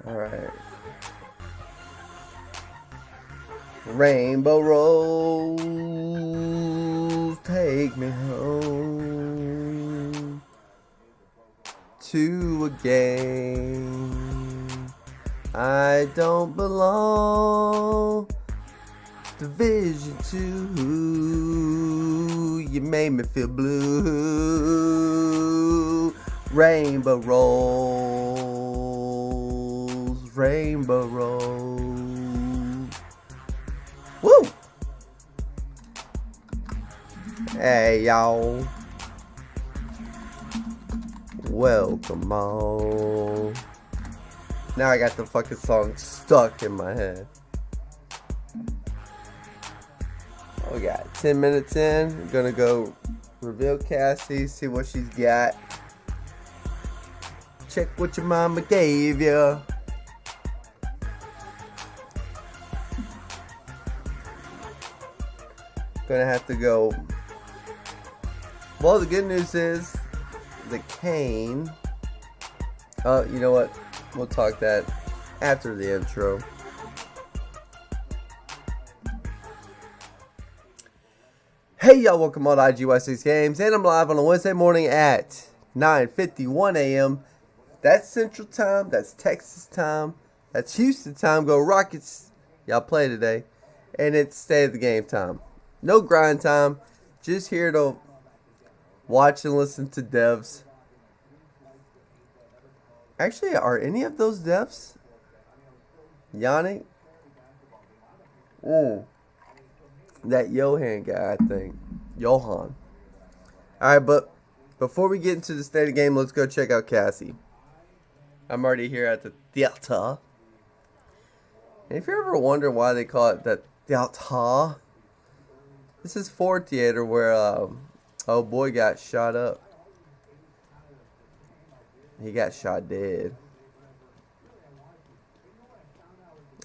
Alright. Rainbow Rose, take me home to a game. I don't belong. Division 2, you made me feel blue. Rainbow rolls, rainbow rolls. Woo! Hey y'all, welcome on. Now I got the fucking song stuck in my head. We got 10 minutes in. We're gonna go reveal Cassie, see what she's got. Check what your mama gave you. Gonna have to go. Well, the good news is the cane. Oh, you know what? We'll talk that after the intro. Hey y'all, welcome on to IGY6 Games, and I'm live on a Wednesday morning at 9:51 a.m. That's Central Time, that's Texas time, that's Houston time. Go Rockets, y'all play today. And it's stay of the game time. No grind time, just here to watch and listen to devs. Actually, are any of those devs? Yannick? That Johan guy, I think. Johan. Alright, but before we get into the state of the game, let's go check out Cassie. I'm already here at the theater. And if you ever wonder why they call it the theater, this is Ford Theater where oh boy got shot up. He got shot dead.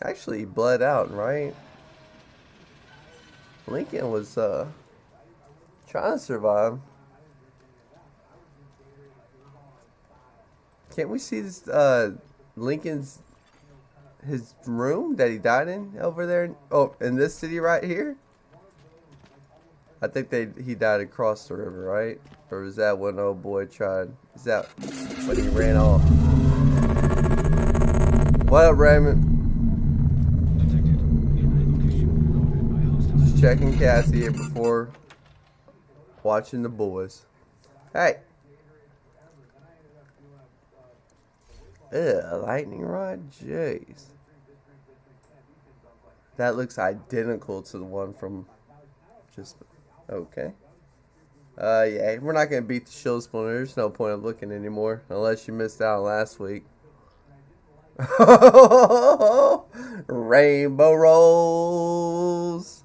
Actually, he bled out, right? Lincoln was trying to survive. Can't we see this Lincoln's his room that he died in over there? Oh, in this city right here? I think he died across the river, right? Or was that when old boy tried? Is that when he ran off? What up, Raymond? Just checking Cassie here before watching the boys. Hey. Ugh, lightning rod? Jeez. That looks identical to the one from just... Okay. Yeah, we're not going to beat the shield splinter. There's no point of looking anymore. Unless you missed out last week. Rainbow rolls.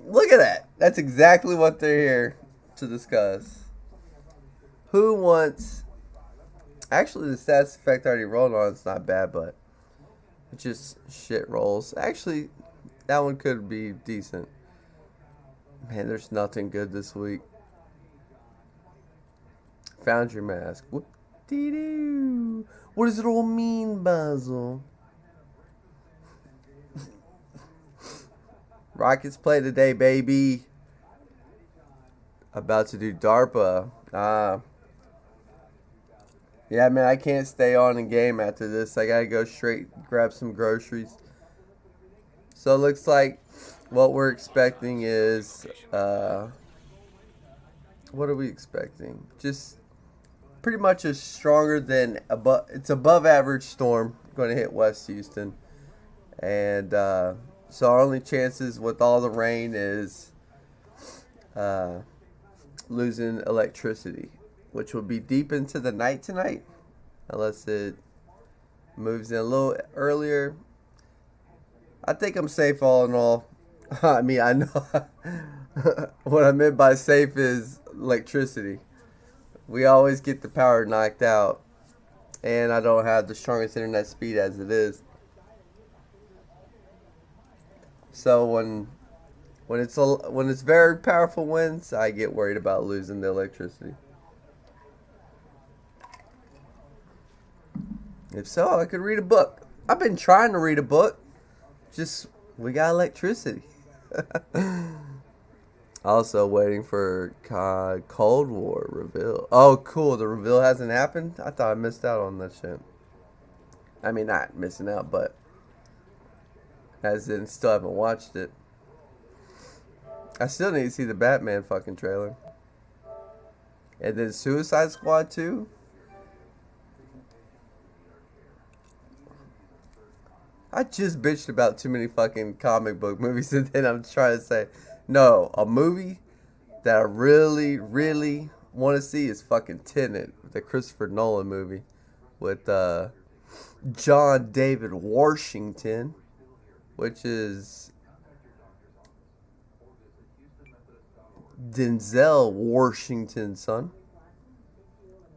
Look at that. That's exactly what they're here to discuss. Who wants... Actually, the stats effect I already rolled on. It's not bad, but it just shit rolls. Actually, that one could be decent. Man, there's nothing good this week. Found your mask. Whoop-dee-doo. What does it all mean, Basil? Rockets play today, baby. About to do DARPA. Yeah, man, I can't stay on in game after this. I gotta go straight grab some groceries. So it looks like what we're expecting is, what are we expecting? Just pretty much a stronger than, it's above average storm going to hit West Houston. And so our only chances with all the rain is losing electricity, which will be deep into the night tonight, unless it moves in a little earlier. I think I'm safe all in all. I mean, I know what I meant by safe is electricity. We always get the power knocked out, and I don't have the strongest internet speed as it is. So when it's very powerful winds, I get worried about losing the electricity. If so, I could read a book. I've been trying to read a book. Just, we got electricity. Also waiting for Cold War reveal. Oh, cool. The reveal hasn't happened? I thought I missed out on that shit. I mean, not missing out, but as in still haven't watched it. I still need to see the Batman fucking trailer. And then Suicide Squad 2. I just bitched about too many fucking comic book movies, and then I'm trying to say, no, a movie that I really, really want to see is fucking Tenet, the Christopher Nolan movie with John David Washington, which is Denzel Washington's son,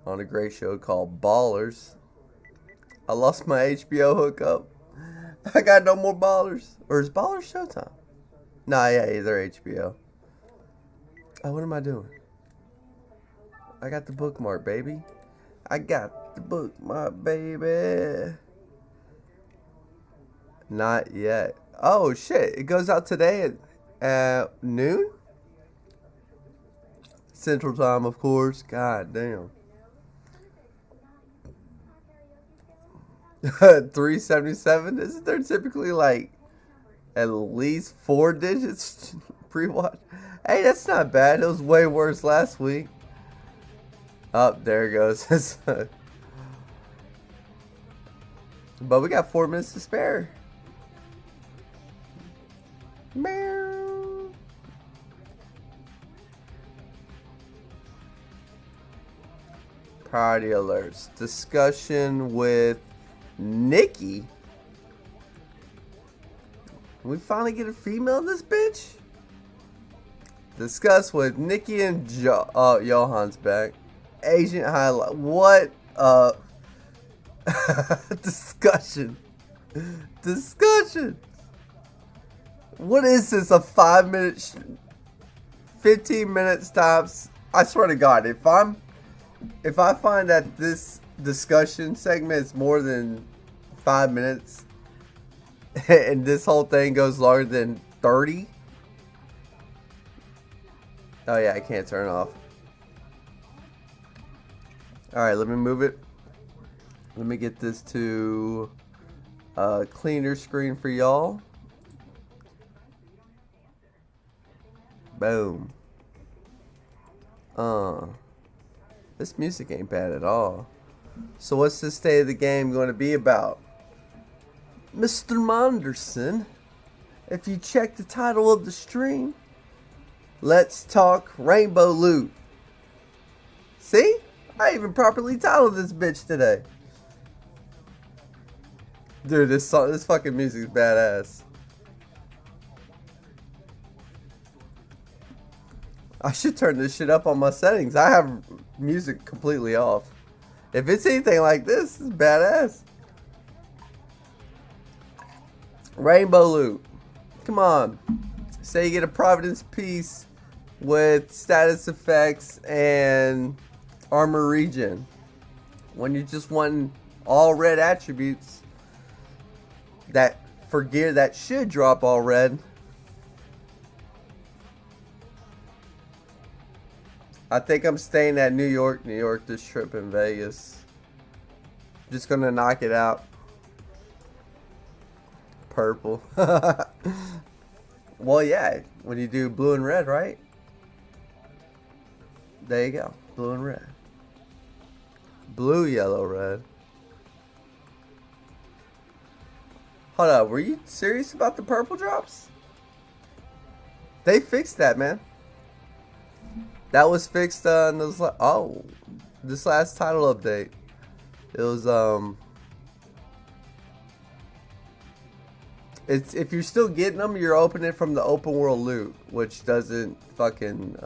on a great show called Ballers. I lost my HBO hookup. I got no more Ballers. Or is Ballers Showtime? Nah, yeah, they're HBO. Oh, what am I doing? I got the bookmark, baby. I got the bookmark, baby. Not yet. Oh, shit. It goes out today at noon? Central Time, of course. God damn. 377? Isn't there typically like at least 4 digits pre-watch? Hey, that's not bad. It was way worse last week. Oh, there it goes. But we got 4 minutes to spare. Meow. Priority alerts. Discussion with Nikki. We finally get a female in this bitch? Discuss with Nikki and Johan's back. Agent highlight. What? Discussion. Discussion. What is this? A 5 minute, 15 minute stops? I swear to God, if I find that this discussion segment is more than 5 minutes, and this whole thing goes longer than 30. Oh yeah, I can't turn it off. Alright, let me move it. Let me get this to a cleaner screen for y'all. Boom. This music ain't bad at all. So what's the state of the game going to be about? Mr. Monderson, if you check the title of the stream, let's talk Rainbow Loot. See? I even properly titled this bitch today. Dude, this fucking music is badass. I should turn this shit up on my settings. I have music completely off. If it's anything like this, it's badass. Rainbow Loot. Come on. Say you get a Providence piece with status effects and armor regen. When you just want all red attributes that for gear that should drop all red. I think I'm staying at New York this trip in Vegas. Just gonna knock it out. Purple. Well, yeah, when you do blue and red, right? There you go. Blue and red. Blue, yellow, red. Hold up, were you serious about the purple drops? They fixed that, man. That was fixed in this this last title update. It was it's if you're still getting them, you're opening it from the open world loot, which doesn't fucking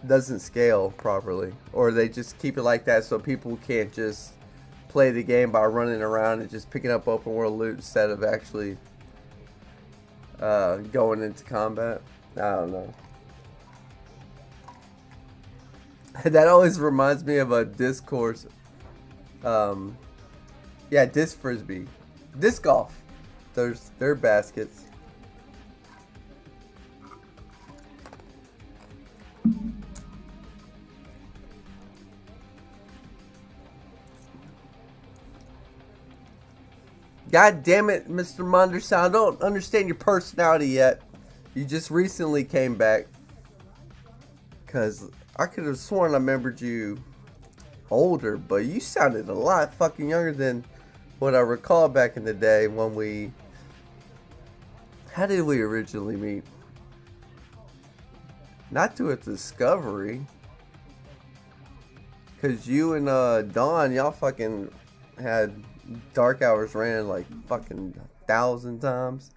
doesn't scale properly, or they just keep it like that so people can't just play the game by running around and just picking up open world loot instead of actually going into combat. I don't know. That always reminds me of a discourse Yeah, disc frisbee, disc golf. They're baskets. God damn it, Mr. Munderson, I don't understand your personality yet. You just recently came back. Because I could have sworn I remembered you older, but you sounded a lot fucking younger than what I recall back in the day when we... How did we originally meet? Not through a Discovery. Because you and Dawn, y'all fucking had Dark Hours ran like fucking 1,000 times.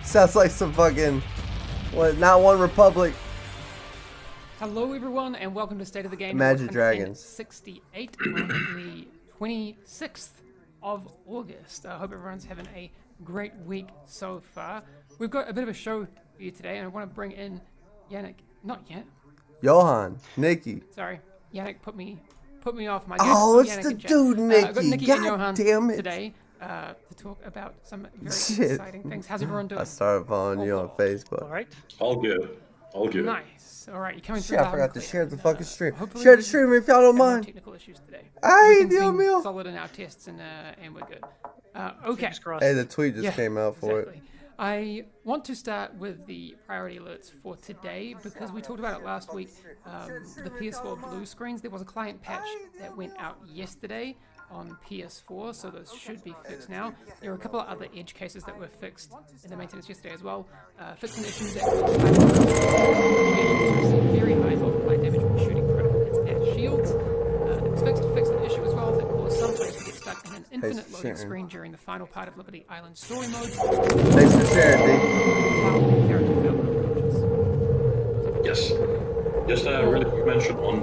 Sounds like some fucking, what, not one Republic. Hello everyone and welcome to State of the Game. Imagine Dragons. 68 on the 26th of August. I hope everyone's having a great week so far. We've got a bit of a show for you today and I want to bring in Yannick. Not yet. Johan. Nikki. Sorry. Yannick put me off my Oh, it's Yannick the dude Nikki. I've got Nikki God and Johan damn it. today to talk about some very exciting things. How's everyone doing? I started following you on Facebook. All right. All good. All good. Nice. All right. You're coming through. Shit, I forgot to share the fucking stream. Hopefully Share the stream if y'all don't no mind. technical issues today. Hey, Everything's deal been meal. solid in our tests and we're good. Okay. Hey, the tweet just came out for Exactly. I want to start with the priority alerts for today because we talked about it last week. The PS4 blue screens. There was a client patch that went out yesterday on PS4, so those should be fixed now. There are a couple of other edge cases that were fixed in the maintenance yesterday as well. Fixed conditions that very high multiply damage from shooting critical hits at shields. It was fixed an issue as well that caused some players to get stuck in an infinite loading screen during the final part of Liberty Island story mode. Thanks for sharing, D. Yes. Just a really quick mention on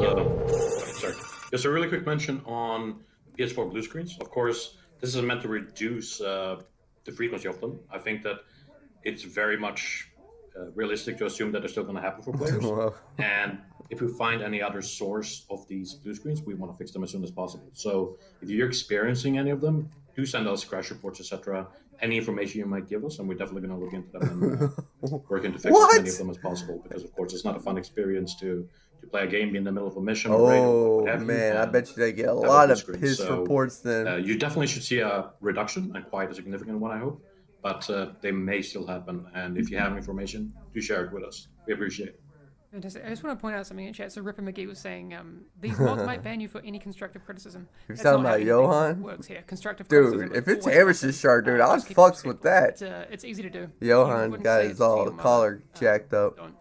Just a really quick mention on PS4 blue screens. Of course, this is meant to reduce the frequency of them. I think that it's very much realistic to assume that they're still going to happen for players. Wow. And if we find any other source of these blue screens, we want to fix them as soon as possible. So if you're experiencing any of them, do send us crash reports, etc. Any information you might give us, and we're definitely going to look into them and working to fix as many of them as possible. Because of course, it's not a fun experience to play a game, be in the middle of a mission. Oh man, I bet you they get a lot of piss reports then. You definitely should see a reduction, and quite a significant one, I hope. But they may still happen, and if you have information, do share it with us. We appreciate it. Fantastic. I just want to point out something in chat. So Ripper McGee was saying these mods might ban you for any constructive criticism. You're talking about Johan? Works here. Constructive dude, criticism if it's Amish's shark, dude, I'll fucks with that. It's easy to do. Johan got his all collar jacked up. Don't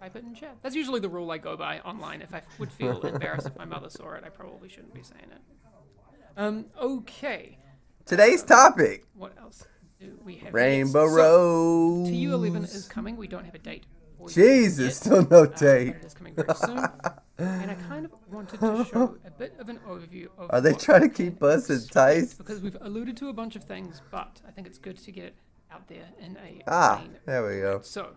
type it in chat. That's usually the rule I go by online. If I would feel embarrassed if my mother saw it, I probably shouldn't be saying it. Okay. Today's topic. What else do we have? Rainbow Rose. TU11 is coming. We don't have a date. Jesus, still no date. But it is coming very soon. And I kind of wanted to show a bit of an overview of Are they what trying to we keep can us expect, enticed? because we've alluded to a bunch of things, but I think it's good to get it out there in a plain there we go. So,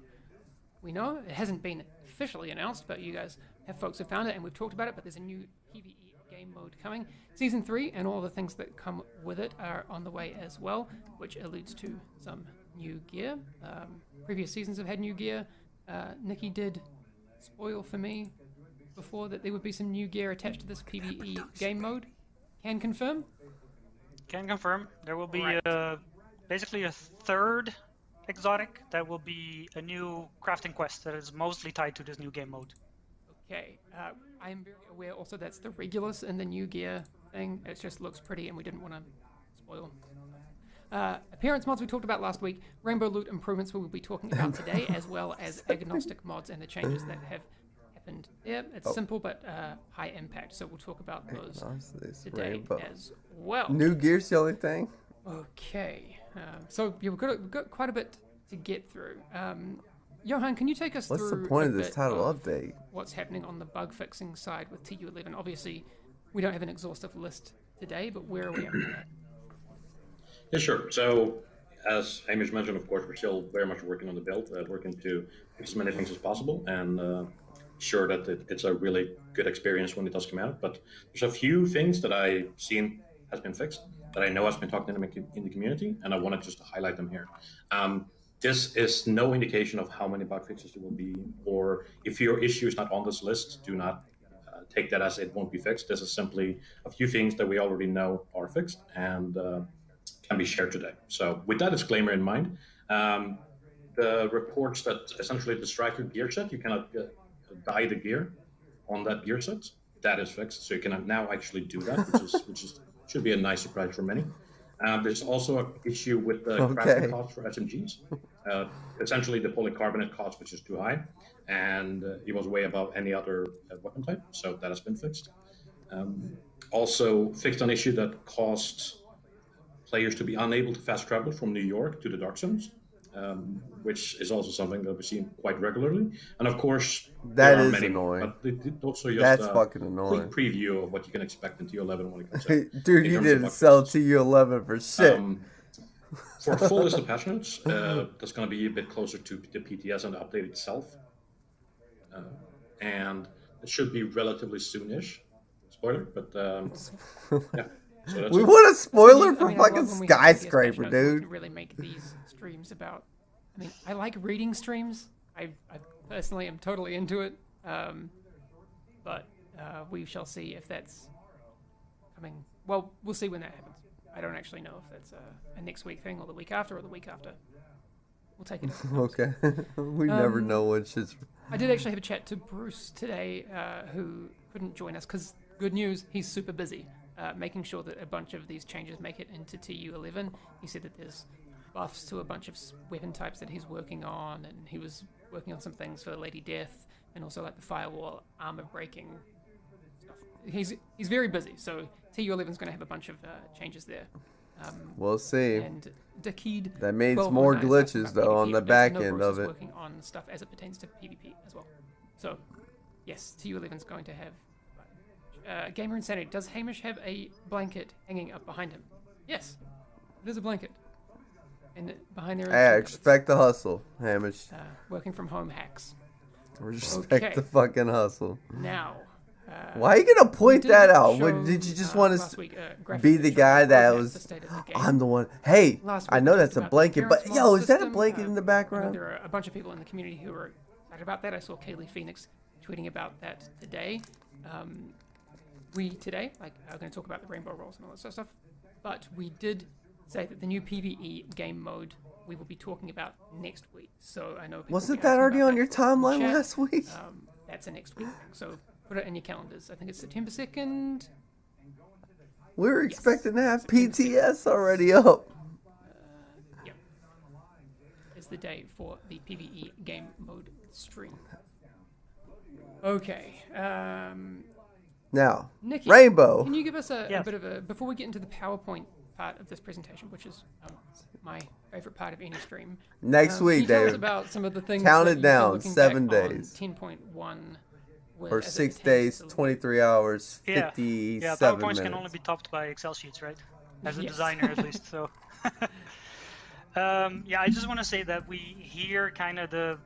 we know it hasn't been officially announced, but you guys have folks who found it, and we've talked about it, but there's a new PvE game mode coming. Season 3 and all the things that come with it are on the way as well, which alludes to some new gear. Previous seasons have had new gear. Nikki did spoil for me before that there would be some new gear attached to this PvE game mode. Can confirm? Can confirm. There will be Right. basically a third exotic that will be a new crafting quest that is mostly tied to this new game mode. Okay. I am very aware also that's the Regulus in the new gear thing. It just looks pretty and we didn't want to spoil. Appearance mods we talked about last week. Rainbow loot improvements we will be talking about today, as well as agnostic mods and the changes that have happened there. It's simple but high impact, so we'll talk about those today as well. New gear's the only thing. Okay. So yeah, we've got quite a bit to get through. Johan, can you take us What's through the point a of this bit title of update? what's happening on the bug fixing side with TU11? Obviously, we don't have an exhaustive list today, but where are we at with that? Yeah, sure. So, as Hamish mentioned, of course, we're still very much working on the build, working to fix as many things as possible, and sure that it's a really good experience when it does come out. But there's a few things that I've seen has been fixed that I know has been talked in the community, and I wanted just to highlight them here. This is no indication of how many bug fixes there will be, or if your issue is not on this list, do not take that as it won't be fixed. This is simply a few things that we already know are fixed and can be shared today. So with that disclaimer in mind, the reports that essentially the striker gear set, you cannot dye the gear on that gear set. That is fixed, so you can now actually do that, which should be a nice surprise for many. There's also an issue with the crafting cost for SMGs. Essentially, the polycarbonate cost, which is too high, and it was way above any other weapon type, so that has been fixed. Also, fixed an issue that caused players to be unable to fast travel from New York to the Dark Zones, which is also something that we see quite regularly. And of course, that there are is many annoying. More, but it's also just that's fucking annoying. Quick preview of what you can expect in TU11 when it comes out. Dude, you didn't sell TU11 for shit. For full list of patch notes, that's going to be a bit closer to the PTS and the update itself. And it should be relatively soonish. Spoiler, but yeah. So we want a spoiler for fucking Skyscraper, dude. Really make these streams about. I mean, I like reading streams. I personally am totally into it. But we shall see if that's coming. Well, we'll see when that happens. I don't actually know if that's a next week thing or the week after or the week after. We'll take it. Okay. We never know what shit's. I did actually have a chat to Bruce today, who couldn't join us because good news, he's super busy. Making sure that a bunch of these changes make it into TU11. He said that there's buffs to a bunch of weapon types that he's working on, and he was working on some things for Lady Death, and also like the firewall armor breaking stuff. He's very busy, so TU11 is going to have a bunch of changes there. We'll see. And Dakid, that means more glitches though PvP, on the back end of it. Working on stuff as it pertains to PvP as well. So yes, TU11 is going to have. Gamer Insanity, does Hamish have a blanket hanging up behind him? Yes, it is a blanket. And behind there is hey, expect the hustle, Hamish. Working from home hacks. Respect the fucking hustle. Now, why are you gonna point that out? Did you just want to be the guy that was? I'm the one. Hey, I know that's a blanket, but yo, is that a blanket in the background? There are a bunch of people in the community who are excited about that. I saw Kaylee Phoenix tweeting about that today. We today, are going to talk about the rainbow rolls and all that sort of stuff, but we did say that the new PvE game mode we will be talking about next week. So I know wasn't that already on your timeline last week? That's a next week thing. So put it in your calendars. I think it's September 2nd. We were expecting to have PTS already up. Yeah, it's the day for the PvE game mode stream. Okay. Now, Nikki, Rainbow. Can you give us a bit of a, before we get into the PowerPoint part of this presentation, which is my favorite part of any stream. Next week, David. Tell us about some of the things count that it down, 7 days. 10.1. Or 6 days, 23 hours, 57 yeah, PowerPoints minutes. can only be topped by Excel sheets, right? As a designer, at least. So, yeah, I just want to say that we hear kind of the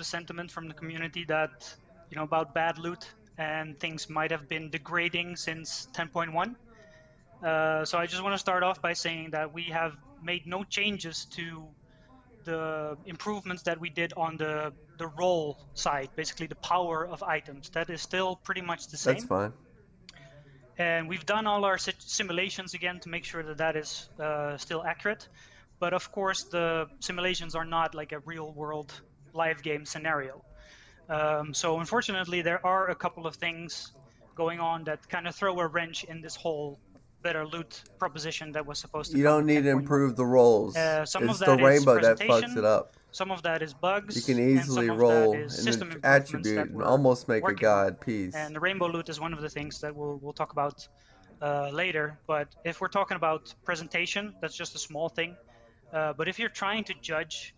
sentiment from the community that about bad loot and things might have been degrading since 10.1. So I just want to start off by saying that we have made no changes to the improvements that we did on the roll side, basically the power of items. That is still pretty much the same. That's fine. And we've done all our simulations again to make sure that that is still accurate. But of course, the simulations are not like a real world live game scenario. So unfortunately, there are a couple of things going on that kind of throw a wrench in this whole better loot proposition that was supposed to. You don't need to improve the rolls. It's the rainbow that fucks it up. Some of that is bugs. You can easily roll an attribute and almost make a god piece. And the rainbow loot is one of the things that we'll talk about later. But if we're talking about presentation, that's just a small thing. But if you're trying to judge,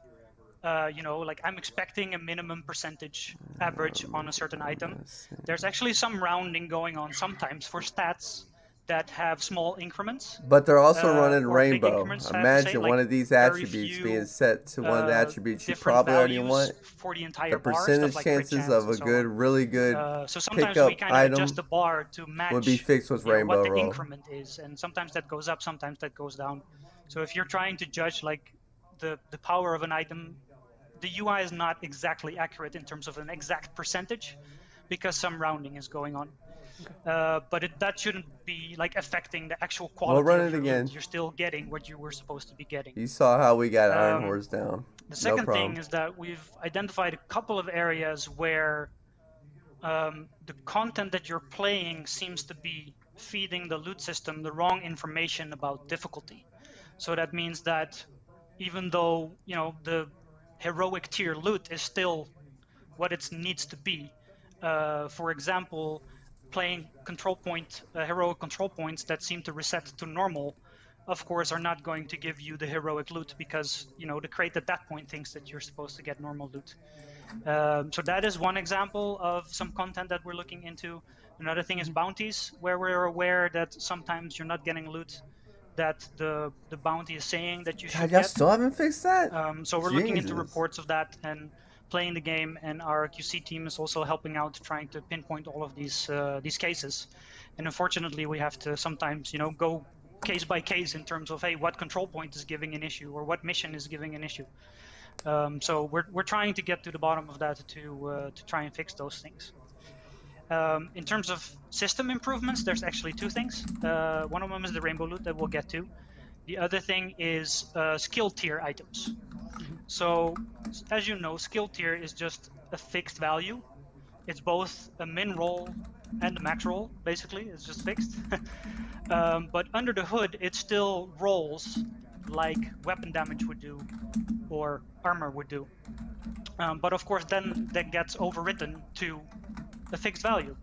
like I'm expecting a minimum percentage average on a certain item, there's actually some rounding going on sometimes for stats that have small increments. But they're also running or big rainbow. increments, I have to say, Imagine like one of these very attributes few, being set to one of the attributes you different probably already values want. for the entire The bar, stuff percentage like crit chances chance of and a so good, on. really good So sometimes we pickup kind of adjust item the bar to match would be fixed with what rainbow the roll. increment is, and sometimes that goes up, sometimes that goes down. So if you're trying to judge like the power of an item, the UI is not exactly accurate in terms of an exact percentage, because some rounding is going on. But that shouldn't be like affecting the actual quality run of it your again. loot. You're still getting what you were supposed to be getting. You saw how we got Iron Horse down. The No second problem. thing is that we've identified a couple of areas where the content that you're playing seems to be feeding the loot system the wrong information about difficulty. So that means that even though, you know, the heroic tier loot is still what it needs to be, for example, playing control point, heroic control points that seem to reset to normal, of course, are not going to give you the heroic loot, because, you know, the crate at that point thinks that you're supposed to get normal loot. So that is one example of some content that we're looking into. Another thing is bounties, where we're aware that sometimes you're not getting loot that the bounty is saying that you should God, y'all get. still haven't fixed that? So we're looking into Jesus. reports of that and playing the game, and our QC team is also helping out, trying to pinpoint all of these cases. And unfortunately, we have to sometimes, you know, go case by case in terms of, hey, what control point is giving an issue, or what mission is giving an issue. So we're trying to get to the bottom of that to try and fix those things. In terms of system improvements, there's actually two things. One of them is the rainbow loot that we'll get to. The other thing is skill tier items. So as you know, skill tier is just a fixed value. It's both a min roll and a max roll, basically. It's just fixed. But under the hood, it still rolls like weapon damage would do or armor would do. But of course, then that gets overwritten to a fixed value.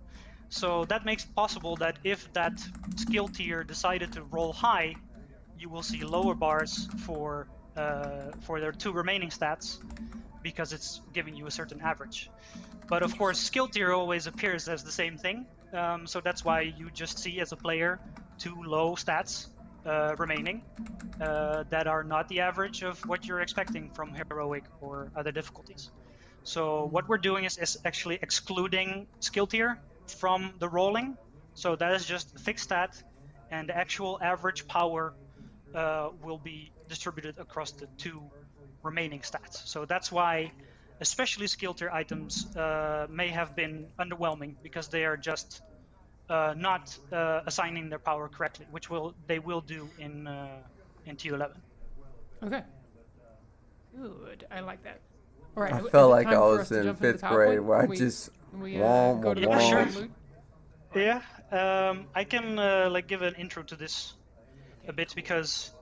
So that makes it possible that if that skill tier decided to roll high, you will see lower bars for their two remaining stats, because it's giving you a certain average. But of course, skill tier always appears as the same thing. So that's why you just see as a player two low stats remaining that are not the average of what you're expecting from heroic or other difficulties. So what we're doing is actually excluding skill tier from the rolling. So that is just a fixed stat, and the actual average power will be distributed across the two remaining stats. So that's why especially skill tier items may have been underwhelming, because they are just not assigning their power correctly, which they will do in T11. Okay. Good. I like that. All right. I is felt it like time I for was us to in jump into 5th the grade PowerPoint? where I Can we, just can we womp, go to the womp. Yeah, sure. loot? Yeah, I can like give an intro to this a bit, because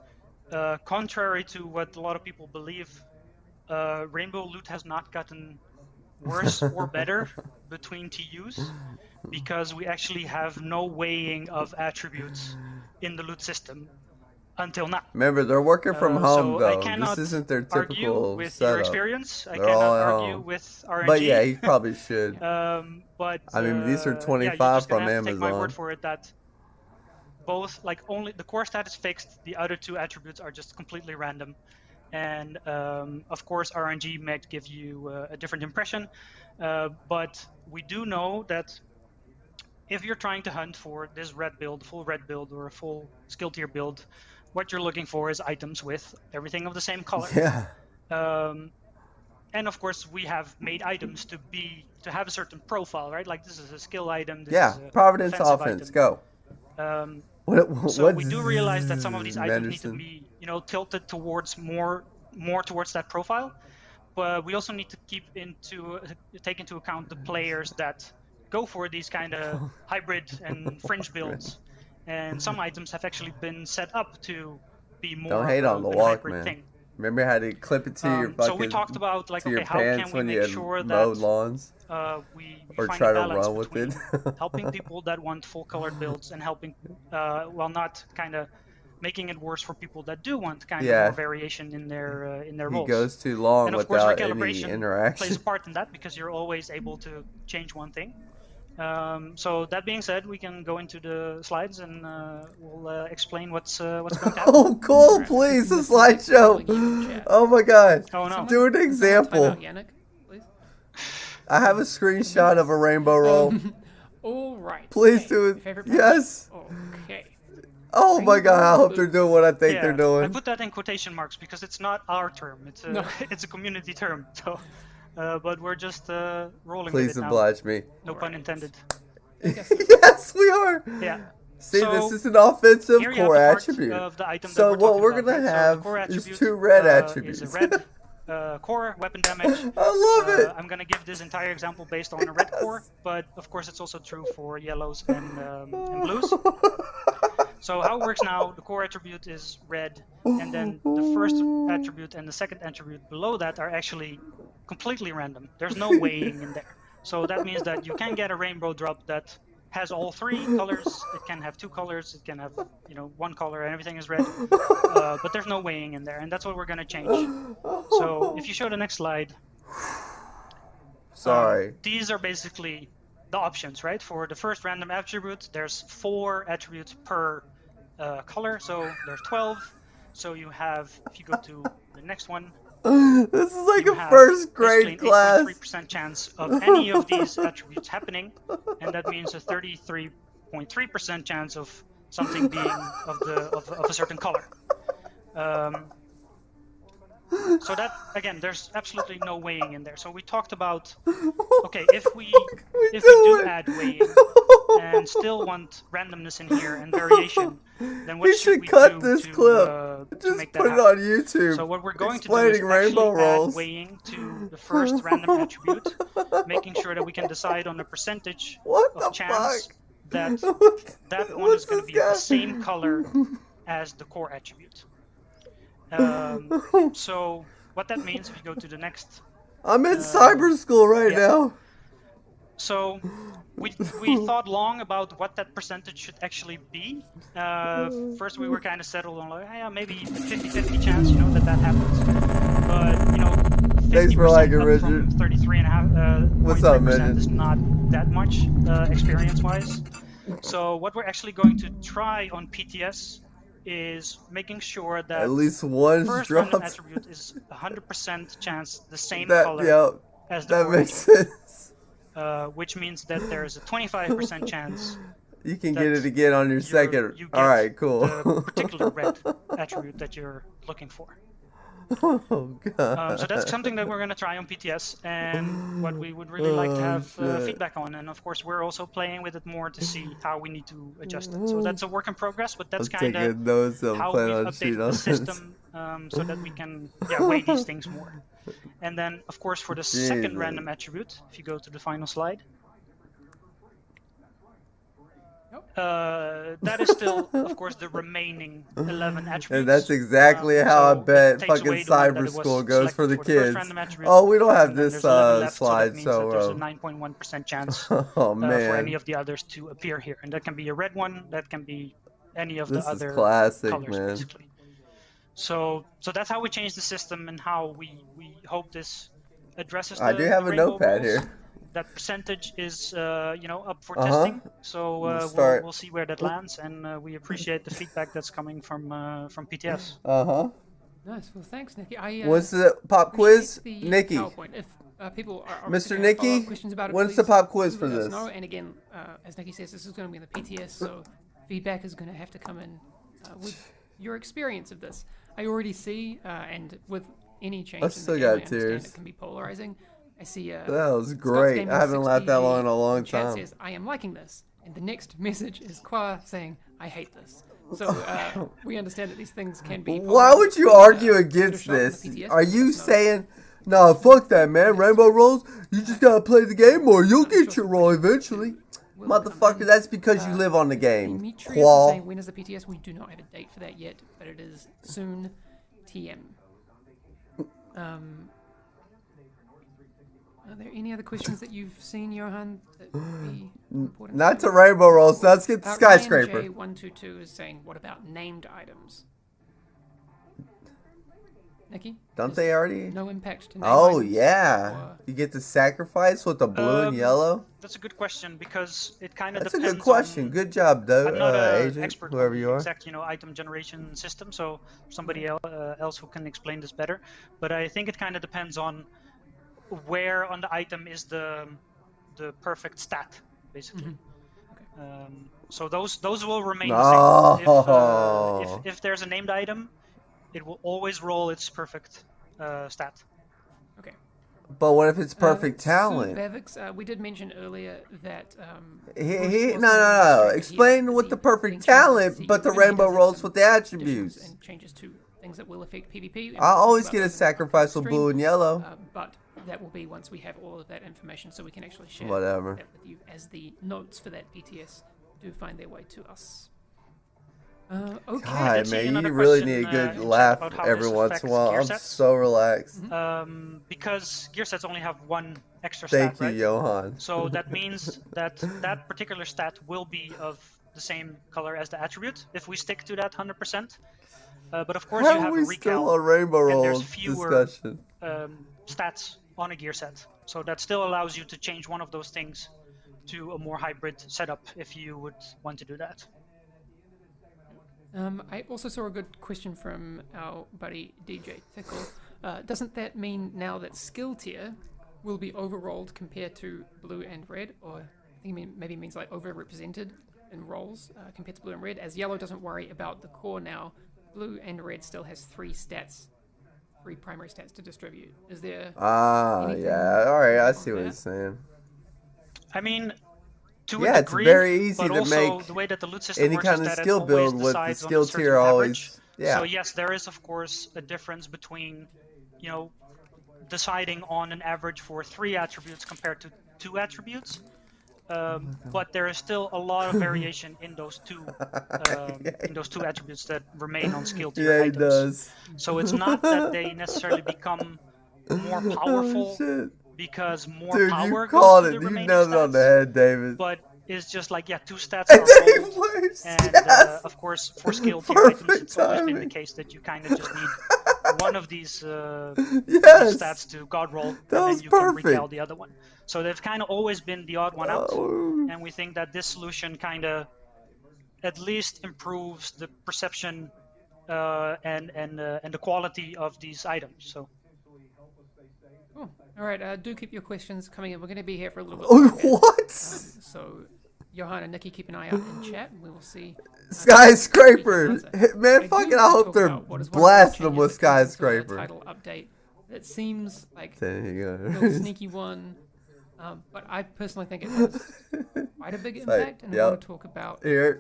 contrary to what a lot of people believe, rainbow loot has not gotten worse or better between TUs, because we actually have no weighing of attributes in the loot system until now. Remember, they're working from home, So I though. cannot This isn't their argue typical with your setup. experience. I They're all cannot at argue home. with RNG. But yeah, he probably should. But I mean, these are yeah, 25 you're just from gonna have to take my Amazon. word for it that both, like, only the core stat is fixed, the other two attributes are just completely random. And of course, RNG might give you a different impression, but we do know that if you're trying to hunt for this red build, full red build, or a full skill tier build, what you're looking for is items with everything of the same color. Yeah. And of course, we have made items to have a certain profile, right? Like, this is a skill item. This Yeah, is a Providence offensive offense, item. go. So we do realize that some of these items need to Menderson? be, you know, tilted towards more towards that profile. But we also need to take into account the players that go for these kind of hybrid and fringe builds. And some items have actually been set up to be more Don't hate on the of a walk, hybrid man. thing. Remember how to clip it to your fucking So we talked about, like, to okay, your how can pants we when make you sure mowed that lawns, we or find try a to balance run with between it. helping people that want full colored builds and helping while not kind of making it worse for people that do want kind of more variation in their He roles. goes too long And of course, without any recalibration plays interaction. a part in that, because you're always able to change one thing. So that being said, we can go into the slides and we'll explain what's going to happen. Oh, cool! Alright, Please, a this is calling you in slideshow. chat. Oh my god! Oh no. Do an example. Time out, Yannick, please. I have a screenshot of a rainbow roll. All right. Please okay. do it. Favorite part? Yes. Okay. Oh my god! I hope they're doing what I think Yeah, they're I doing. put that in quotation marks because it's not our term. It's a No. it's a community term. So, but we're just rolling Please with it now. oblige me. No pun intended. Yes, we are. Yeah. See, So, this is an offensive Here you have core the part attribute. of the item So that what talking we're about, gonna right? So the have core is attribute, 2 red Is attributes. a red core weapon damage. I love it. I'm gonna give this entire example based on a red core, but of course it's also true for yellows and blues. So how it works now, the core attribute is red, and then the first attribute and the second attribute below that are actually completely random. There's no weighing in there. So that means that you can get a rainbow drop that has all 3 colors. It can have 2 colors. It can have, 1 color, and everything is red. But there's no weighing in there, and that's what we're gonna change. So if you show the next slide. Sorry. These are basically the options, right? For the first random attribute, there's 4 attributes per color, so there's 12. So you have, if you go to the next one, This is like you a have first grade basically an class. 8.3% chance of any of these attributes happening, and that means a 33.3% chance of something being of a certain color. So that, again, there's absolutely no weighing in there. So we talked about, okay, if we do add weighing and still want randomness in here and variation, then what We should should we cut do this to, clip. to Just make that put it happen? on YouTube. So what we're going to do is explaining rainbow actually add rolls. weighing to the first random attribute, making sure that we can decide on a percentage What the of chance fuck? that that one What's is going to this be of guy? the same color as the core attribute. So what that means, if you go to the next. I'm in cyber school right yeah. now. So we thought long about what that percentage should actually be. First we were kind of settled on like, yeah, maybe 50-50 chance, that happens. But 50% Thanks for liking, up Richard. from 33.5 What's up, 0.3% Midget? is not that much experience-wise. So what we're actually going to try on PTS is making sure that At least one's first random dropped. attribute is 100% chance the same That, color yeah, as the that core makes attribute. sense. Which means that there's a 25% chance You can that get it again on your second. you get Alright, cool. the particular red attribute that you're looking for. Oh, God. So that's something that we're going to try on PTS, and what we would really like to have shit. feedback on. And of course, we're also playing with it more to see how we need to adjust it. So that's a work in progress, but that's I'm kind of taking notes. I'm how we've planning on updated shooting the on this. system so that we can weigh these things more. And then, of course, for the second Jesus. random attribute, if you go to the final slide, that is still, of course, the remaining 11 attributes. And that's exactly how I so bet it takes fucking away the one that cyber it was school goes for the selected the first kids. random attribute, Oh, we don't have and then this there's 11 left, so slide, that means that there's a so 9.1% chance oh for any man, of the others to appear here. And that can be a red one, that can be any of this the is other classic, colors, man. basically. So that's how we change the system and how we hope this addresses the I do have the a rainbow notepad rules. here. That percentage is up for Uh-huh. testing, so We'll start. we'll see where that lands, and we appreciate the feedback that's coming from PTS. Uh-huh. Nice. Well, thanks, Nikki. What's the pop quiz? appreciate the Nikki. PowerPoint. If people are Mr. obviously gonna have follow-up Nikki, questions about it, when's the please pop quiz do for let us this? know. And again, as Nikki says, this is going to be in the PTS, so feedback is going to have to come in with your experience of this. I already see, and with any change I in the still game, got I understand tears. it can be polarizing. I see. That was Scott's great. Gaming I haven't laughed that 60 long in a long chat time. says, I am liking this. And the next message is Qua saying, I hate this. So we understand that these things can be Why polarizing. would you Please, argue give it a against shot on the this? PTS, Are let you us know. saying, no, fuck that, man. Rainbow rolls? You just gotta play the game more. You'll get your roll eventually. Will come Motherfucker, in. that's because you live on the game. Demetrius is Qual. saying, when is the PTS? We do not have a date for that yet, but it is soon. TM. Are there any other questions that you've seen, Johan, that would be important? Not to rainbow rolls. So let's get the skyscraper. J122 is saying, what about named items? Nikki? Don't There's they already? no impact to name Oh items, yeah, or- you get to sacrifice with the blue and yellow. That's a good question because it kind of That's a depends good question. on. Good job, I'm not an agent, expert whoever on you the are. exact, item generation system, so somebody else who can explain this better. But I think it kind of depends on where on the item is the perfect stat, basically. So those will remain the same. No. If there's a named item, it will always roll its perfect stat. Okay. But what if it's perfect talent? We did mention earlier that No. Explain with the perfect talent, but the rainbow rolls with the attributes. And changes to things that will affect PvP. I always get a sacrifice with blue and yellow. But that will be once we have all of that information, so we can actually share Whatever. that with you as the notes for that BTS do find their way to us. Okay. God, man, you really need a good laugh every once in a while. I'm so relaxed. Because gear sets only have one extra Thank stat, you, Johan. So that means that that particular stat will be of the same color as the attribute if we stick to that 100%. But of course, you have a recal, still a rainbow and roll there's fewer discussion. Stats on a gear set. So that still allows you to change one of those things to a more hybrid setup if you would want to do that. I also saw a good question from our buddy DJ Tickle. Doesn't that mean now that skill tier will be overrolled compared to blue and red? Or I think it maybe means like overrepresented in rolls compared to blue and red, as yellow doesn't worry about the core now. Blue and red still has 3 primary stats to distribute. Is there yeah, alright, I see what you're saying. I mean, to yeah, a degree, it's very easy but to also make the way that the loot system any works kind is of that skill it build with the skill tier always. Yeah. So yes, there is of course a difference between, deciding on an average for 3 attributes compared to 2 attributes. But there is still a lot of variation in those two attributes that remain on skill tier items. It does. So it's not that they necessarily become more powerful because more power goes to the remaining stats. You nailed it on the head, David. But it's just like 2 stats are rolled, and of course for skill tier items, it's always been the case that you kind of just need one of these stats to god roll, and then you can recal the other one. So they've kind of always been the odd one out, and we think that this solution kind of at least improves the perception and the quality of these items. So. Cool. All right, do keep your questions coming in. We're going to be here for a little bit longer. What? So, Johan and Nikki, keep an eye out in chat, and we will see. Skyscraper! Man, fucking, I hope they're blasting them with skyscraper. Title update. It seems like there you a little sneaky one, but I personally think it has quite a big impact, and I want to talk about the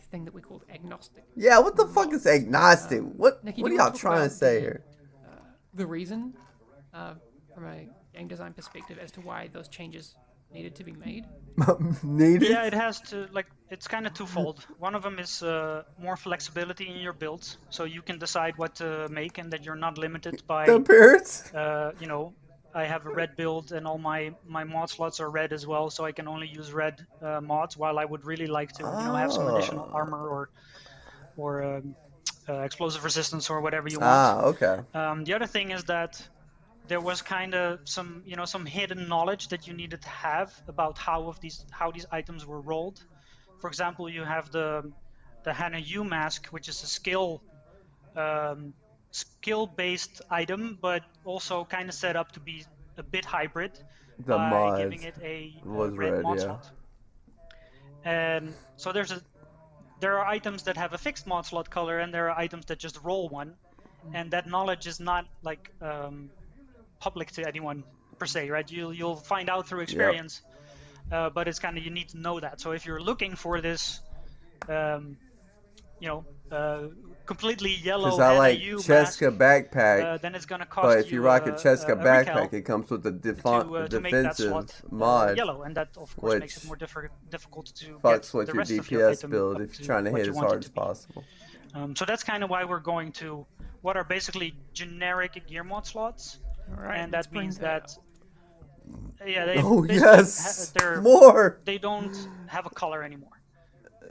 thing that we called agnostic. Yeah, what the fuck is agnostic? What Nikki, are y'all trying to say here? The reason, from a game design perspective, as to why those changes needed to be made. Yeah, it has to, it's kind of twofold. One of them is more flexibility in your builds, so you can decide what to make and that you're not limited by the appearance. I have a red build and all my mod slots are red as well, so I can only use red mods, while I would really like to have some additional armor or explosive resistance or whatever you want. Okay. The other thing is that there was kind of some hidden knowledge that you needed to have about how these items were rolled. For example, you have the Hannah U mask, which is a skill-based item, but also kind of set up to be a bit hybrid by giving it a red mod slot. And so there are items that have a fixed mod slot color, and there are items that just roll one, and that knowledge is not public to anyone per se, right? You'll find out through experience, but it's kind of, you need to know that. So if you're looking for this, completely yellow, because I like Cheska backpack, then it's gonna cost but if you rock a Cheska backpack, it comes with a defensive mod, yellow, and that of course makes it more difficult to fucks get with the your rest of DPS your item build if you're trying to hit as hard as possible. So that's kind of why we're going to what are basically generic gear mod slots, and that means that they they don't have a color anymore.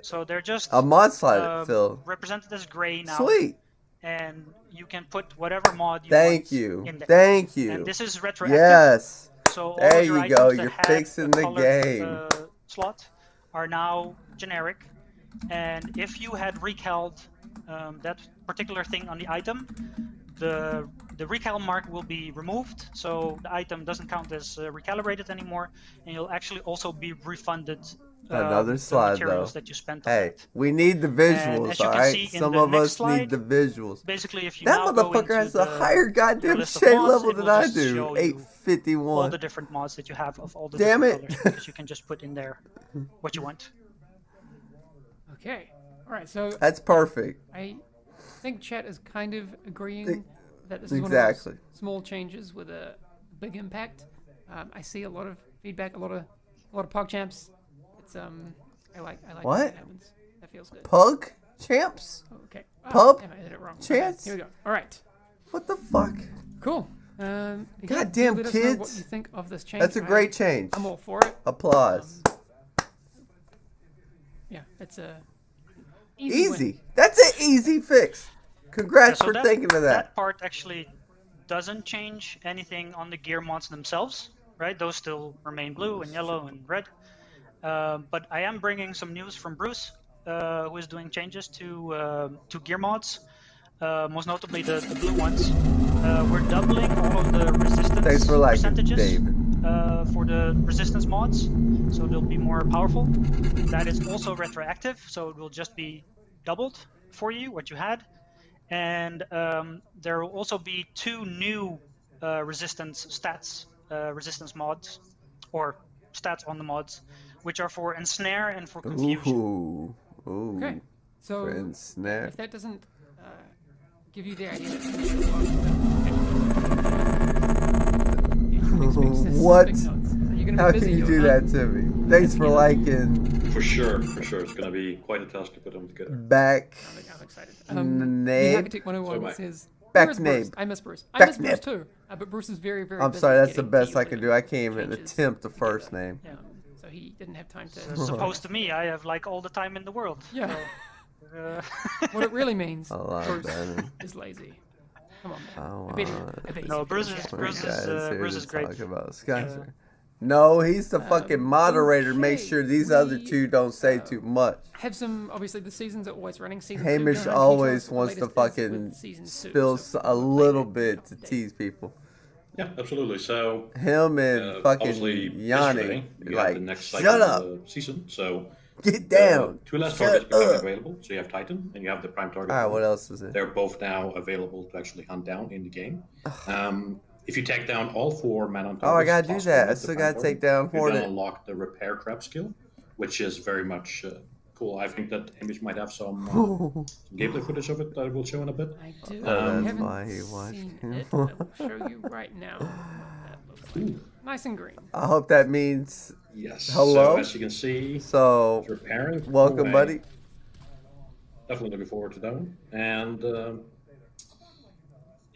So they're just a mod slot fill represented as gray now. Sweet. and you can put whatever mod you Thank want you. in there. Thank you. And this is retroactive. Yes. So all There of your you go. items that You're had fixing a the colored, game. slot are now generic. And if you had recaled that particular thing on the item, the recal mark will be removed, so the item doesn't count as recalibrated anymore, and you'll actually also be refunded Another the slide materials though. that you spent on Hey, that. we need the And visuals, as you can alright? see in Some the of next us slide, need the visuals. basically if you That now go motherfucker into has a higher your goddamn list of shade mods, level it than will I just do. show you all 851. the different mods that you have of all the Damn different it. colors, because you can just put in there what you want. Okay. All right. So That's perfect. I think chat is kind of agreeing that this is Exactly. one of those small changes with a big impact. I see a lot of feedback, a lot of PogChamps. It's I like What? when that happens. That feels good. Pug? Champs? Oh, okay. Pub? Damn, I did it wrong. Chance? Okay, here we go. All right. What the fuck? Cool. Goddamn let us know what kids. you think of this change. That's a great change. I'm all for it. Applause. Yeah, it's a easy. win. Easy. That's an easy fix. Congrats So for thinking of that. That part actually doesn't change anything on the gear mods themselves, right? Those still remain blue and yellow and red. But I am bringing some news from Bruce, who is doing changes to gear mods, most notably the blue ones. We're doubling all of the resistance Thanks for liking, percentages David. for the resistance mods, so they'll be more powerful. That is also retroactive, so it will just be doubled for you what you had. And there will also be 2 new resistance stats, resistance mods, or stats on the mods, which are for ensnare and for confusion. Ooh. Ooh. Okay. So For ensnare. if that doesn't give you the idea, What? You're How be can busy you doing do that to me? Thanks for liking. For sure. It's going to be quite a task to put them together. Back. I'm excited. Name. Hackatick 101 says, Back "Where is name. Bruce? I miss Bruce. I Back miss Bruce name. too. But Bruce is very, very I'm busy sorry, that's the getting best to I can do. I can't even changes attempt the together. first name. So he didn't have time to. As opposed to me, I have like all the time in the world. Yeah. So, What it really means, A lot Bruce better. is lazy. Come on, man. Oh, I bet he's No, a Bruce good is- chat One right Bruce now. is, guy here Bruce to is great. talk about Skyzer. No, he's the fucking moderator. Make okay. sure these other We, 2 don't say too much. Have some, obviously, the seasons are always running. Season Hamish 2, always wants to latest is fucking with season 2, spill so a we'll little play that bit to update. tease people. Yeah, absolutely. So Him and fucking obviously Yanni, yesterday we had the like, next shut cycle up, of the season. So get down, 2 last shut targets becoming up. available. So you have Titan and you have the Prime target. All right, what else is it? They're both now available to actually hunt down in the game. If you take down all 4 man-on targets, Oh, I gotta do plus that. one I of the still Prime gotta take target, down you then Hornet. unlock the repair trap skill, which is very much cool. I think that Hamish might have some gameplay footage of it that I will show in a bit. I do. Oh, I that's haven't why he watched seen him. it. I will show you right now. What that looks like. Nice and green. I hope that means Yes. hello. So as you can see, So, it's repairing. welcome, away. buddy. Definitely looking forward to that one. And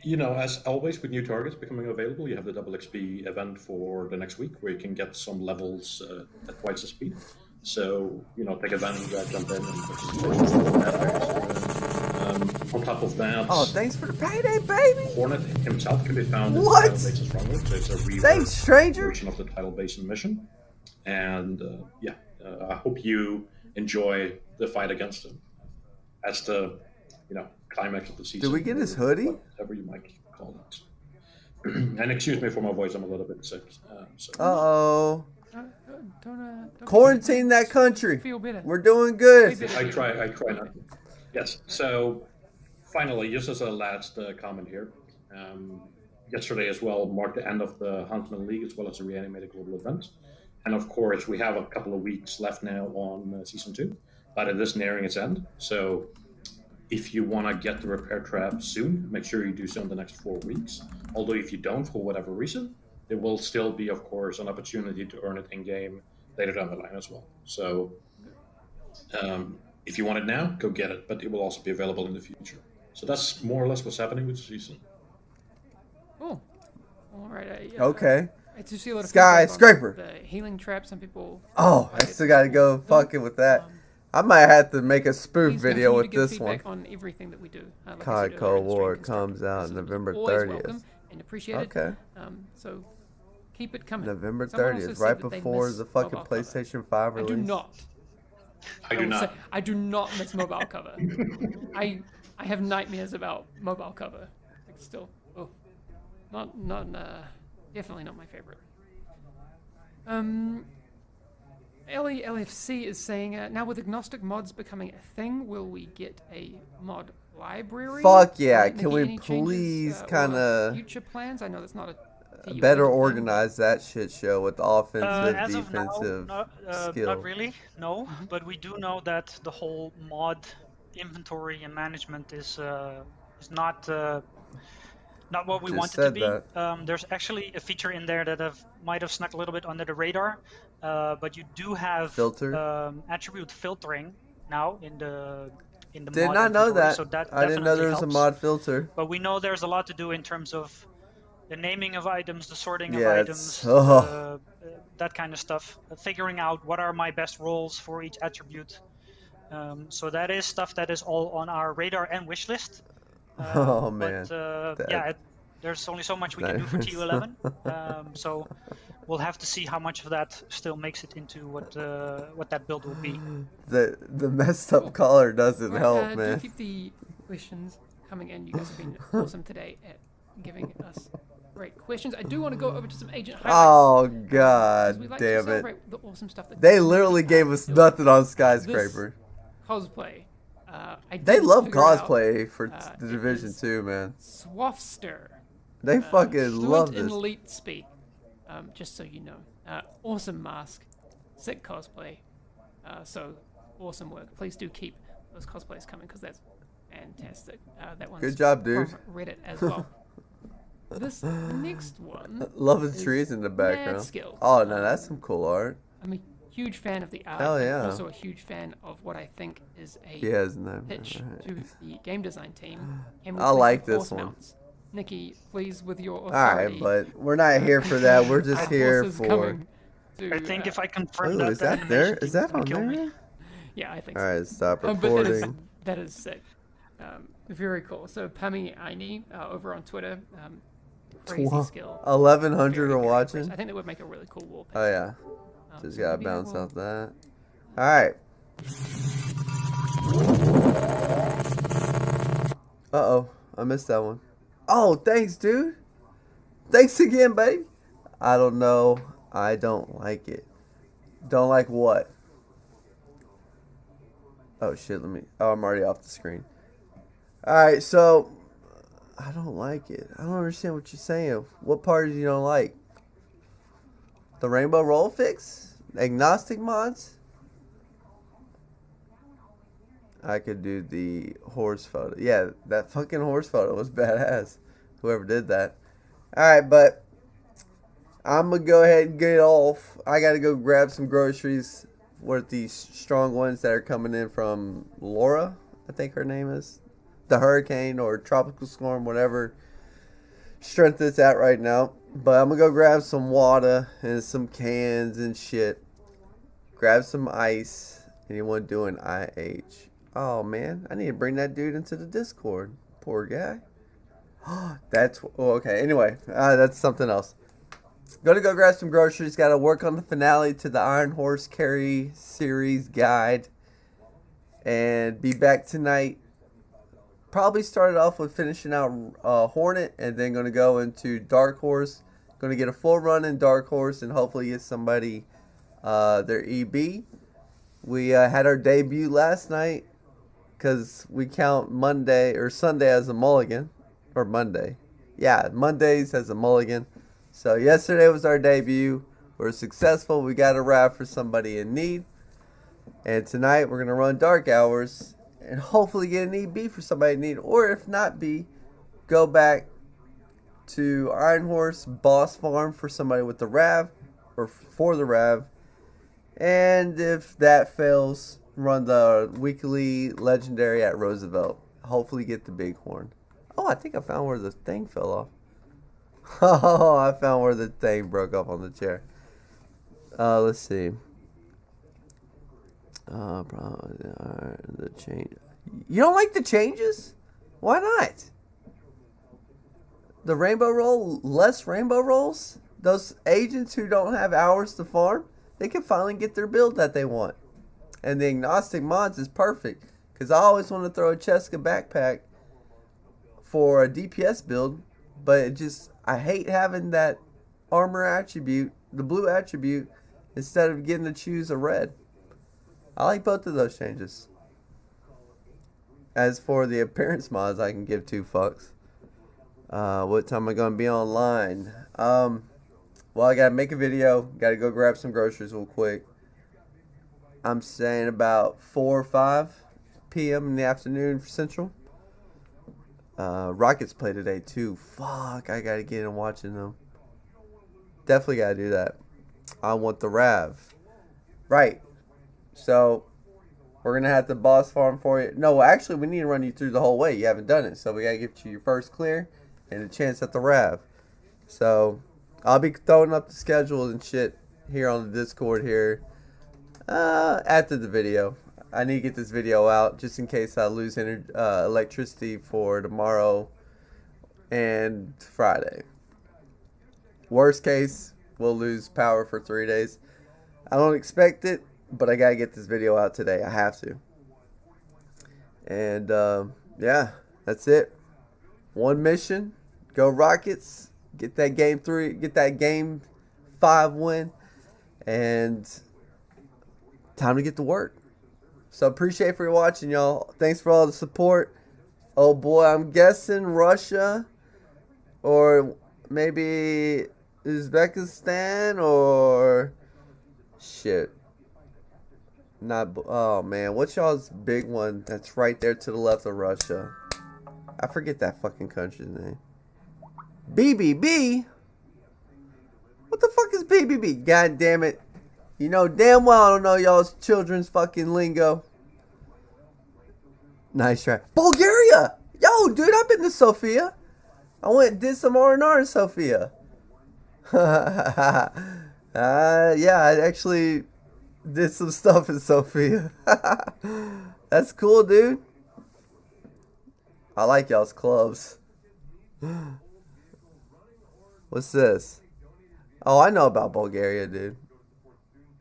you know, as always with new targets becoming available, you have the double XP event for the next week where you can get some levels at twice the speed. So, you know, take advantage of that, jump in and participate. On top of that, Oh, thanks for the payday, baby. Hornet himself can be found in What? the title basis runner, so it's a Thanks, reworked stranger. version of the title basin mission. And I hope you enjoy the fight against him. That's the, you know, climax of the season. Did we get his or hoodie? whatever you might call it. And excuse me for my voice, I'm a little bit sick. So. Uh-oh. Don't Quarantine that country. feel better. We're doing good. I try not to. Yes. So, finally, just as a last comment here, yesterday as well marked the end of the Huntsman League as well as the reanimated global event, and of course we have a couple of weeks left now on season 2, but it is nearing its end. So, if you want to get the repair trap soon, make sure you do so in the next 4 weeks. Although if you don't, for whatever reason, there will still be, of course, an opportunity to earn it in game later down the line as well. So. If you want it now, go get it, but it will also be available in the future. So that's more or less what's happening with the season. Oh, all right. Okay. I do see a lot of Sky feedback on scraper. The healing trap. Some people. Oh, I still gotta go fucking with that. I might have to make a spoof Please video continue with to give this one. feedback on everything that we do. Like I COD said Cold earlier in the stream, War constructive comes out criticism is November always 30th. welcome and appreciated. Okay. So keep it coming. November Someone also 30th, said right that they before miss the fucking mobile cover. PlayStation 5 I release. do not. I do will say, not. I do not miss mobile cover. I have nightmares about mobile cover. Like still, definitely not my favorite. LEFC is saying, now with agnostic mods becoming a thing, will we get a mod library? Fuck yeah! Nikki, Can we any changes, please or kind of future plans? I know that's not a TUA better thing, organize that shit show with offensive, As defensive of now, skill? not really, no. But we do know that the whole mod inventory and management is not what we Just want it to said be. that. There's actually a feature in there that might have snuck a little bit under the radar, but you do have Filter? attribute filtering now in the Did mod not know inventory, that. so that I didn't know definitely there was a helps. mod filter. But we know there's a lot to do in terms of the naming of items, the sorting of Yeah, items, that kind of stuff. Figuring out what are my best roles for each attribute. So that is stuff that is all on our radar and wish list. Oh man. But yeah, there's only so much we can do for TU11. So we'll have to see how much of that still makes it into what that build will be. The messed up collar doesn't help, man. Do keep the questions coming in. You guys have been awesome today at giving us great questions. I do want to go over to some agent highlights. Oh we god like damn to it. celebrate the awesome stuff that They literally gave us nothing on Skyscraper. Cosplay. They love figure out, cosplay for the Division 2, man. Swaffster. They fucking love Fluent in this. elite speak. Just so you know. Awesome mask. Sick cosplay. So awesome work. Please do keep those cosplays coming because that's fantastic. That one's Good job, dude. from Reddit as well. This next one. Love the trees in the background. Skill. Oh no, that's some cool art. I'm a huge fan of the art. Hell yeah. I'm also a huge fan of what I think is a Yeah, isn't that pitch right? to the game design team. Can we I please like have this horse one. mounts? Nikki, please, with your Alright, authority. but we're not here for that. We're just here horses for. coming to, I think if I confirm Oh, that, is the that there? animation Is team that on kill there? me. Yeah, I think so. Alright, stop But recording. that is sick. Very cool. So Pami Aini over on Twitter, crazy skill. 1100 Very, are very watching. impressed. I think that would make a really cool wall. Oh yeah, just so gotta maybe that bounce will- out that. All right. Uh-oh, I missed that one. Oh, thanks, dude. Thanks again, baby. I don't know. I don't like it. Don't like what? Oh shit, let me. Oh, I'm already off the screen. All right, so I don't like it. I don't understand what you're saying. What part do you don't like? The rainbow roll fix? Agnostic mods? I could do the horse photo. Yeah, that fucking horse photo was badass. Whoever did that. Alright, but I'm going to go ahead and get off. I got to go grab some groceries. What these strong ones that are coming in from Laura, I think her name is. The hurricane or tropical storm, whatever strength it's at right now. But I'm going to go grab some water and some cans and shit. Grab some ice. Anyone doing IH? Oh man, I need to bring that dude into the Discord. Poor guy. That's okay. Anyway, that's something else. Gonna go grab some groceries. Got to work on the finale to the Iron Horse Carry series guide, and be back tonight. Probably started off with finishing out Hornet, and then gonna go into Dark Horse. Gonna get a full run in Dark Horse, and hopefully get somebody their EB. We had our debut last night. Because we count Monday or Sunday as a mulligan. Or Monday. Yeah, Mondays as a mulligan. So yesterday was our debut. We're successful. We got a wrap for somebody in need. And tonight we're going to run Dark Hours. And hopefully get an EB for somebody in need. Or if not B, go back to Iron Horse Boss Farm for somebody with the Rav. Or for the Rav. And if that fails, run the weekly legendary at Roosevelt. Hopefully get the bighorn. Oh, I think I found where the thing fell off. Oh, I found where the thing broke off on the chair. Let's see. Probably the change. You don't like the changes? Why not? The rainbow roll, less rainbow rolls. Those agents who don't have hours to farm, they can finally get their build that they want. And the agnostic mods is perfect because I always want to throw a Cheska backpack for a DPS build, but it just, I hate having that armor attribute, the blue attribute, instead of getting to choose a red. I like both of those changes. As for the appearance mods, I can give two fucks. What time am I going to be online? Well, I got to make a video. Got to go grab some groceries real quick. I'm saying about 4 or 5 p.m. in the afternoon Central. Rockets play today too. Fuck, I got to get in watching them. Definitely got to do that. I want the Rav. Right. So, we're going to have to boss farm for you. No, actually, we need to run you through the whole way. You haven't done it. So, we got to get you your first clear and a chance at the Rav. So, I'll be throwing up the schedule and shit here on the Discord here after the video. I need to get this video out just in case I lose electricity for tomorrow and Friday. Worst case, we'll lose power for 3 days. I don't expect it, but I gotta get this video out today. I have to. And yeah, that's it. One mission. Go Rockets. Get that game 3. Get that game 5 win. And time to get to work. So appreciate for watching, y'all. Thanks for all the support. Oh boy, I'm guessing Russia or maybe Uzbekistan or shit. Not. Oh man, what's y'all's big one that's right there to the left of Russia? I forget that fucking country's name. BBB? What the fuck is BBB? God damn it. You know damn well I don't know y'all's children's fucking lingo. Nice try. Bulgaria! Yo, dude, I've been to Sofia. I went and did some R&R in Sofia. Yeah, I actually did some stuff in Sofia. That's cool, dude. I like y'all's clubs. What's this? Oh, I know about Bulgaria, dude.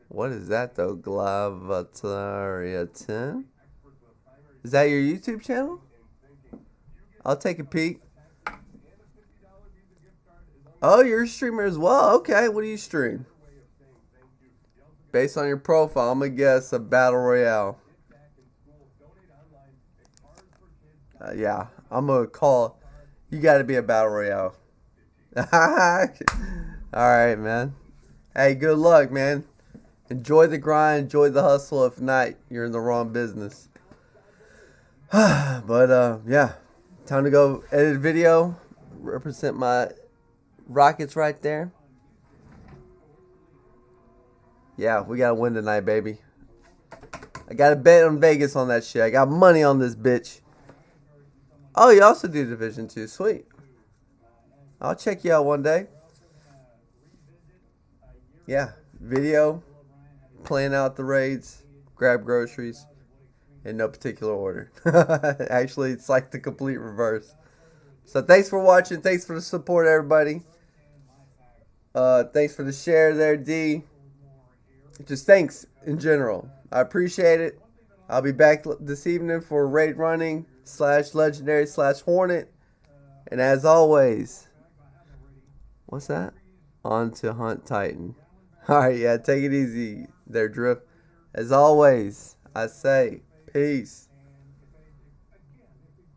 What is that, though? Glavataria10? Is that your YouTube channel? I'll take a peek. Oh, you're a streamer as well. Okay, what do you stream? Based on your profile, I'm going to guess a Battle Royale. Yeah, I'm going to call. You got to be a Battle Royale. Alright, man. Hey, good luck, man. Enjoy the grind, enjoy the hustle. If not, you're in the wrong business. But, yeah. Time to go edit a video. Represent my Rockets right there. Yeah, we gotta win tonight, baby. I got a bet on Vegas on that shit. I got money on this bitch. Oh, you also do Division 2. Sweet. I'll check you out one day. Yeah, video. Plan out the raids, grab groceries, in no particular order. Actually, it's like the complete reverse. So thanks for watching. Thanks for the support, everybody. Thanks for the share there, D. Just thanks in general. I appreciate it. I'll be back this evening for raid running / legendary / hornet. And as always, what's that? On to Hunt Titan. Alright, yeah, take it easy there, Drift. As always, I say, peace.